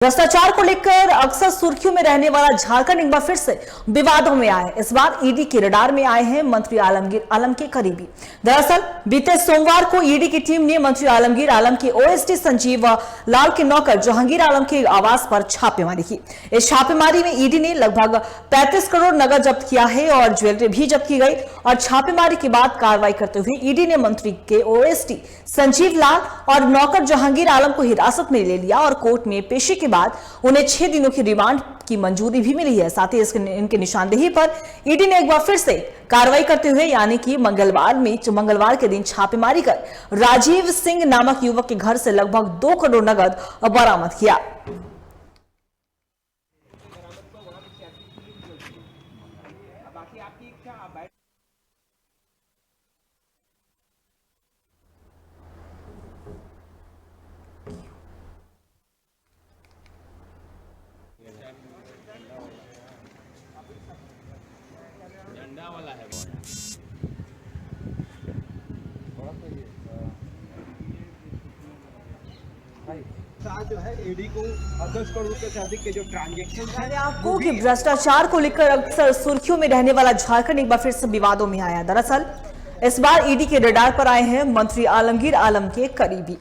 भ्रष्टाचार को लेकर अक्सर सुर्खियों में रहने वाला झारखंड एक बार फिर से विवादों में आया है। इस बार ईडी के रडार में आए हैं मंत्री आलमगीर आलम के करीबी। दरअसल बीते सोमवार को ईडी की टीम ने मंत्री आलमगीर आलम के ओएसडी संजीव लाल के नौकर जहांगीर आलम के आवास पर छापेमारी की। इस छापेमारी में ईडी ने लगभग 35 करोड़ नकद जब्त किया है और ज्वेलरी भी जब्त की गई। और छापेमारी के बाद कार्रवाई करते हुए ईडी ने मंत्री के ओएसडी संजीव लाल और नौकर जहांगीर आलम को हिरासत में ले लिया और कोर्ट में पेशी के बाद उन्हें 6 दिनों की रिमांड की मंजूरी भी मिली है। साथ ही इनके निशानदेही पर ईडी ने एक बार फिर से कार्रवाई करते हुए यानी कि मंगलवार के दिन छापेमारी कर राजीव सिंह नामक युवक के घर से लगभग 2 करोड़ नकद बरामद किया। वाला है जो है ईडी को 10 करोड़ से अधिक के जो ट्रांजैक्शन है आपको कि भ्रष्टाचार को लेकर अक्सर सुर्खियों में रहने वाला झारखंड एक बार फिर से विवादों में आया। दरअसल इस बार ईडी के रडार पर आए हैं मंत्री आलमगीर आलम के करीबी।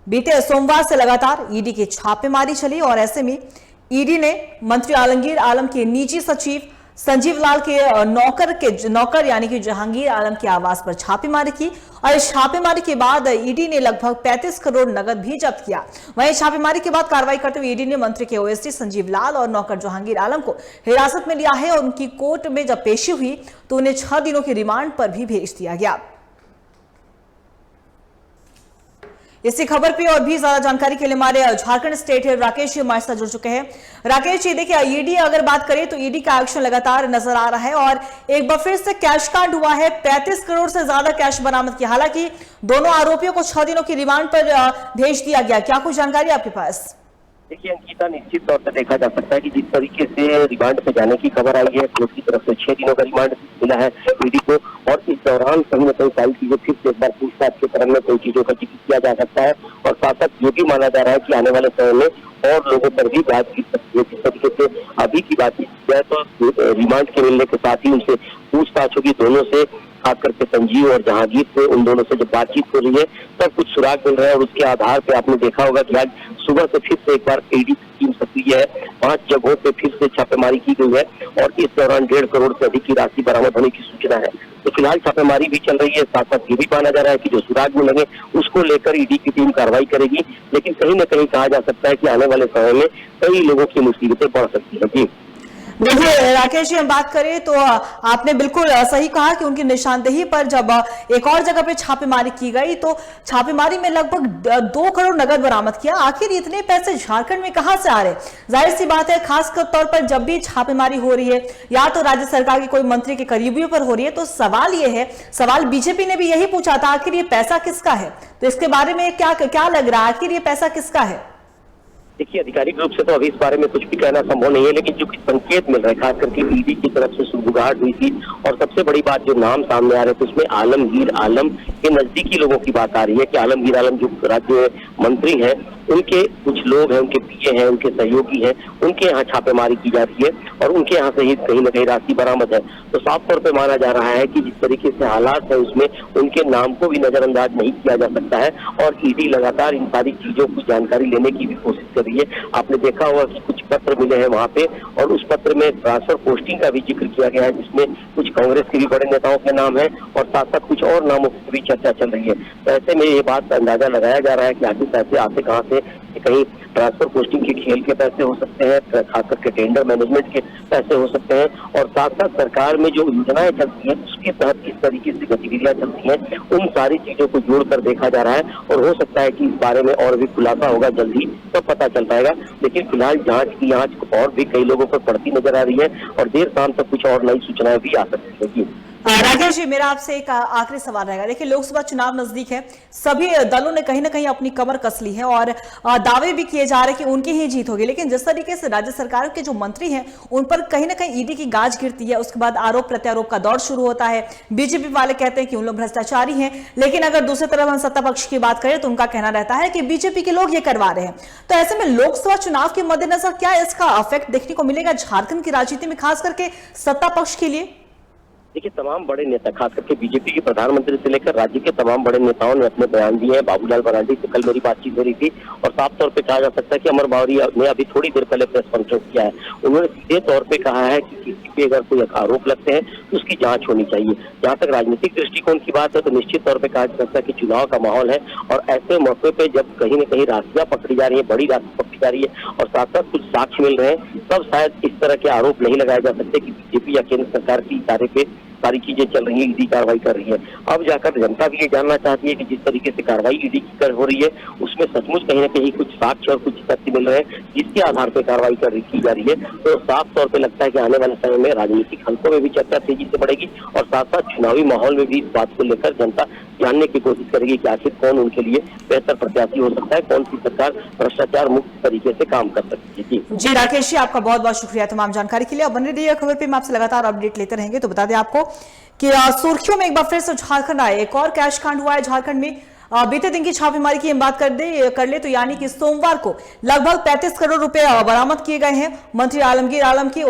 बीते सोमवार से लगातार ईडी की छापेमारी चली और ऐसे में ईडी ने मंत्री आलमगीर आलम के निजी सचिव संजीव लाल के नौकर यानी कि जहांगीर आलम के आवास पर छापेमारी की और इस छापेमारी के बाद ईडी ने लगभग 35 करोड़ नकद भी जब्त किया। वहीं छापेमारी के बाद कार्रवाई करते हुए ईडी ने मंत्री के ओएसडी संजीव लाल और नौकर जहांगीर आलम को हिरासत में लिया है और उनकी कोर्ट में जब पेशी हुई तो उन्हें 6 दिनों की रिमांड पर भी भेज दिया गया। इसी खबर पे और भी ज्यादा जानकारी के लिए हमारे झारखंड स्टेट है राकेश जी हमारे साथ जुड़ चुके हैं। राकेश जी देखिए, ईडी अगर बात करें तो ईडी का एक्शन लगातार नजर आ रहा है और एक बार फिर से कैश कांड हुआ है। 35 करोड़ से ज्यादा कैश बरामद किया। हालांकि दोनों आरोपियों को 6 दिनों की रिमांड पर भेज दिया गया। क्या कुछ जानकारी आपके पास? देखिए अंकिता, निश्चित तौर पर देखा जा सकता है कि जिस तरीके से रिमांड पे जाने की खबर आई है, कोर्ट की तरफ से 6 दिनों का रिमांड मिला है ईडी को और इस दौरान कहीं न कहीं सारी चीजें फिर से एक बार पूछताछ के क्रम में कई चीजों का जिक्र किया जा सकता है और साथ साथ ये भी माना जा रहा है कि आने वाले समय में और लोगों पर भी बात की सकती है। जिस तरीके से अभी की बात की जाए तो रिमांड के मिलने के साथ ही उनसे पूछताछ होगी, दोनों से खास करके संजीव और जहांगीर से, उन दोनों से जब बातचीत हो रही है तब कुछ सुराग मिल रहा है और उसके आधार पे आपने देखा होगा कि आज सुबह से फिर से एक बार ईडी टीम सक्रिय है। 5 जगहों पे फिर से छापेमारी की गई है और इस दौरान 1.5 करोड़ से अधिक की राशि बरामद होने की सूचना है। तो फिलहाल छापेमारी भी चल रही है, साथ साथ ये भी माना जा रहा है कि जो सुराग मिलेंगे उसको लेकर ईडी की टीम कार्रवाई करेगी। लेकिन कहीं न कहीं कहा जा सकता है कि आने वाले समय में कई लोगों की मुसीबतें बढ़ सकती है। जी देखिए राकेश जी, हम बात करें तो आपने बिल्कुल सही कहा कि उनकी निशानदेही पर जब एक और जगह पे छापेमारी की गई तो छापेमारी में लगभग 2 करोड़ नकद बरामद किया। आखिर इतने पैसे झारखंड में कहां से आ रहे? जाहिर सी बात है, खास तौर पर जब भी छापेमारी हो रही है या तो राज्य सरकार के कोई मंत्री के करीबियों पर हो रही है तो सवाल बीजेपी ने भी यही पूछा था, आखिर ये पैसा किसका है? तो इसके बारे में क्या लग रहा है, आखिर ये पैसा किसका है? देखिए, आधिकारिक रूप से तो अभी इस बारे में कुछ भी कहना संभव नहीं है, लेकिन जो संकेत मिल रहा है खास करके ईडी की तरफ से सुगबुगाहट हुई थी और सबसे बड़ी बात जो नाम सामने आ रहे थे उसमें आलमगीर आलम के नजदीकी लोगों की बात आ रही है कि आलमगीर आलम जो राज्य मंत्री हैं उनके कुछ लोग हैं, उनके पीए हैं, उनके सहयोगी हैं, उनके यहाँ छापेमारी की जा रही है और उनके यहाँ से ही कहीं न कहीं राशि बरामद है। तो साफ तौर पे माना जा रहा है कि जिस तरीके से हालात है उसमें उनके नाम को भी नजरअंदाज नहीं किया जा सकता है और ईडी लगातार इन सारी चीजों की जानकारी लेने की भी कोशिश कर रही है। आपने देखा होगा कि कुछ पत्र मिले हैं वहाँ पे और उस पत्र में ट्रांसफर पोस्टिंग का भी जिक्र किया गया है, जिसमें कुछ कांग्रेस के भी बड़े नेताओं के नाम है और साथ साथ कुछ और नामों की भी चर्चा चल रही है। तो ऐसे में ये बात का अंदाजा लगाया जा रहा है कि आखिर पैसे आते कहाँ से, कहीं ट्रांसफर पोस्टिंग के खेल के पैसे हो सकते हैं, खास करके टेंडर मैनेजमेंट के पैसे हो सकते हैं और साथ साथ सरकार में जो योजनाएं चलती हैं उसके तहत किस तरीके से गतिविधियां चलती हैं, उन सारी चीजों को जोड़कर देखा जा रहा है और हो सकता है कि इस बारे में और भी खुलासा होगा जल्दी तो पता चल पाएगा। लेकिन फिलहाल जांच की आंच और भी कई लोगों पर पड़ती नजर आ रही है और देर शाम तक कुछ और नई सूचनाएं भी आ सकती है। राकेश जी, मेरा आपसे एक आखिरी सवाल रहेगा। देखिए, लोकसभा चुनाव नजदीक है, सभी दलों ने कहीं ना कहीं अपनी कमर कस ली है और दावे भी किए जा रहे हैं कि उनकी ही जीत होगी, लेकिन जिस तरीके से राज्य सरकार के जो मंत्री हैं उन पर कहीं ना कहीं ईडी की गाज गिरती है, उसके बाद आरोप प्रत्यारोप का दौर शुरू होता है। बीजेपी वाले कहते हैं कि उन लोग भ्रष्टाचारी हैं, लेकिन अगर दूसरी तरफ हम सत्ता पक्ष की बात करें तो उनका कहना रहता है कि बीजेपी के लोग ये करवा रहे हैं। तो ऐसे में लोकसभा चुनाव के मद्देनजर क्या इसका इफेक्ट देखने को मिलेगा झारखंड की राजनीति में, खास करके सत्ता पक्ष के लिए? देखिए, तमाम बड़े नेता, खास करके बीजेपी के प्रधानमंत्री से लेकर राज्य के तमाम बड़े नेताओं ने अपने बयान दिए हैं। बाबूलाल मरांडी से कल मेरी बातचीत हो रही थी और साफ तौर पे कहा जा सकता है कि अमर बावरिया ने अभी थोड़ी देर पहले प्रेस कॉन्फ्रेंस किया है। उन्होंने सीधे तौर पे कहा है कि किसी पे अगर कोई आरोप लगते हैं तो उसकी जांच होनी चाहिए। जहां तक राजनीतिक दृष्टिकोण की बात है तो निश्चित तौर पर कहा जा सकता है कि चुनाव का माहौल है और ऐसे मौके पे जब कहीं न कहीं राशियां पकड़ी जा रही है, बड़ी राशि पकड़ी जा रही है और साथ साथ कुछ साक्ष्य मिल रहे हैं, तब शायद इस तरह के आरोप नहीं लगाए जा सकते कि बीजेपी या केंद्र सरकार की इशारे पे सारी चीजें चल रही है, ईडी कार्रवाई कर रही है। अब जाकर जनता भी ये जानना चाहती है कि जिस तरीके से कार्रवाई ईडी की हो रही है उसमें सचमुच कहीं न कहीं कुछ साक्ष्य और कुछ तथ्य मिल रहे हैं जिसके आधार पर कार्रवाई की जा रही है। तो साफ तौर पे लगता है कि आने वाले समय में राजनीतिक हलकों में भी चर्चा तेजी से बढ़ेगी और साथ साथ चुनावी माहौल में भी इस बात को लेकर जनता जानने की कोशिश करेगी कि आखिर कौन उनके लिए बेहतर प्रत्याशी हो सकता है, कौन सी सरकार भ्रष्टाचार मुक्त तरीके से काम कर सकती है। जी राकेश जी, आपका बहुत बहुत शुक्रिया तमाम जानकारी के लिए। अब बने रहिए खबर पे, मैं आपसे लगातार अपडेट लेते रहेंगे। तो बता दें आपको कि सुर्खियों में एक बार फिर से झारखंड आए, एक और कैश कांड हुआ है झारखंड में। बीते दिन की छापेमारी की हम बात कर ले तो यानी कि सोमवार को लगभग 35 करोड़ रुपए बरामद किए गए हैं। मंत्री आलमगीर आलम की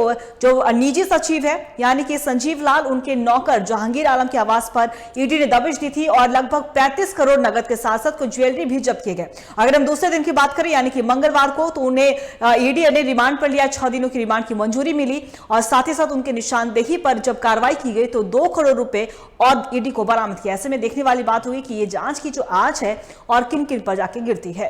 जो निजी सचिव है यानी कि संजीव लाल, उनके नौकर जहांगीर आलम के आवास पर ईडी ने दबिश दी थी और लगभग 35 करोड़ नगद के साथ साथ कुछ ज्वेलरी भी जब्त किए गए। अगर हम दूसरे दिन की बात करें यानी कि मंगलवार को, तो उन्हें ईडी ने रिमांड पर लिया, 6 दिनों की रिमांड की मंजूरी मिली और साथ ही साथ उनके निशानदेही पर जब कार्रवाई की गई तो 2 करोड़ रुपए और ईडी को बरामद किया। ऐसे में देखने वाली बात हुई कि ये जांच की जो आंच है और किन किन पर जाके गिरती है।